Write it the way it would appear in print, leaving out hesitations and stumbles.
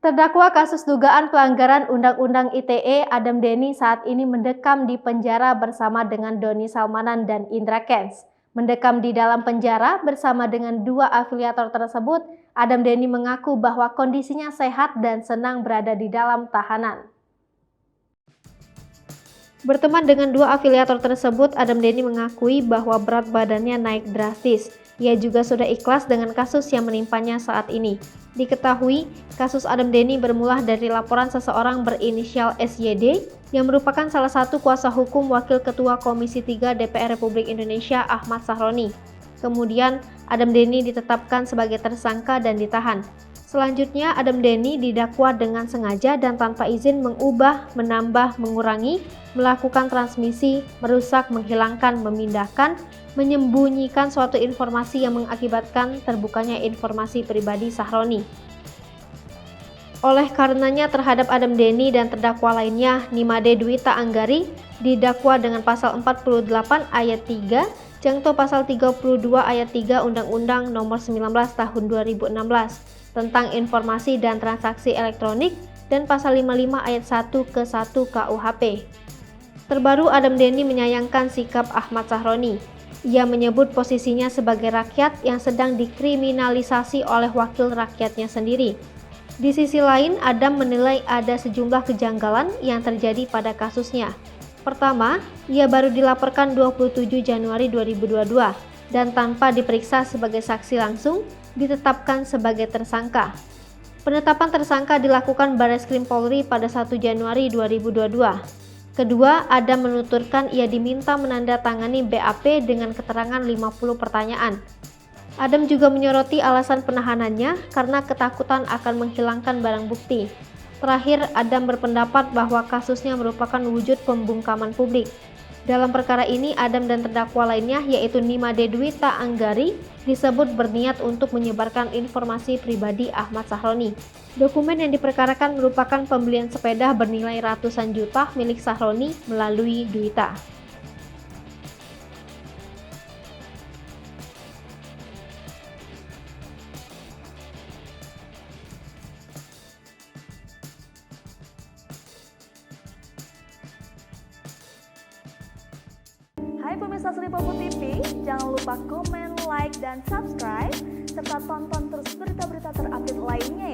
Terdakwa kasus dugaan pelanggaran Undang-Undang ITE Adam Denny saat ini mendekam di penjara bersama dengan Doni Salmanan dan Indra Kents. Mendekam di dalam penjara bersama dengan dua afiliator tersebut, Adam Denny mengaku bahwa kondisinya sehat dan senang berada di dalam tahanan. Berteman dengan dua afiliator tersebut, Adam Denny mengakui bahwa berat badannya naik drastis. Ia juga sudah ikhlas dengan kasus yang menimpanya saat ini. Diketahui, kasus Adam Denny bermula dari laporan seseorang berinisial SYD yang merupakan salah satu kuasa hukum Wakil Ketua Komisi 3 DPR Republik Indonesia Ahmad Sahroni. Kemudian, Adam Denny ditetapkan sebagai tersangka dan ditahan. Selanjutnya, Adam Denny didakwa dengan sengaja dan tanpa izin mengubah, menambah, mengurangi, melakukan transmisi, merusak, menghilangkan, memindahkan, menyembunyikan suatu informasi yang mengakibatkan terbukanya informasi pribadi Sahroni. Oleh karenanya terhadap Adam Denny dan terdakwa lainnya, Nimade Dwita Anggari didakwa dengan pasal 48 ayat 3, Jangto pasal 32 ayat 3 Undang-Undang Nomor 19 Tahun 2016 tentang informasi dan transaksi elektronik dan pasal 55 ayat 1 ke 1 KUHP. Terbaru, Adam Denny menyayangkan sikap Ahmad Sahroni. Ia menyebut posisinya sebagai rakyat yang sedang dikriminalisasi oleh wakil rakyatnya sendiri. Di sisi lain, Adam menilai ada sejumlah kejanggalan yang terjadi pada kasusnya. Pertama, ia baru dilaporkan 27 Januari 2022 dan tanpa diperiksa sebagai saksi langsung, ditetapkan sebagai tersangka. Penetapan tersangka dilakukan Barreskrim Polri pada 1 Januari 2022. Kedua, Adam menuturkan ia diminta menandatangani BAP dengan keterangan 50 pertanyaan. Adam juga menyoroti alasan penahanannya karena ketakutan akan menghilangkan barang bukti. Terakhir, Adam berpendapat bahwa kasusnya merupakan wujud pembungkaman publik. Dalam perkara ini, Adam dan terdakwa lainnya yaitu Nimade Dwita Anggari disebut berniat untuk menyebarkan informasi pribadi Ahmad Sahroni. Dokumen yang diperkarakan merupakan pembelian sepeda bernilai ratusan juta milik Sahroni melalui Dwita. Hai pemirsa Sripopo TV, jangan lupa komen, like, dan subscribe, serta tonton terus berita-berita terupdate lainnya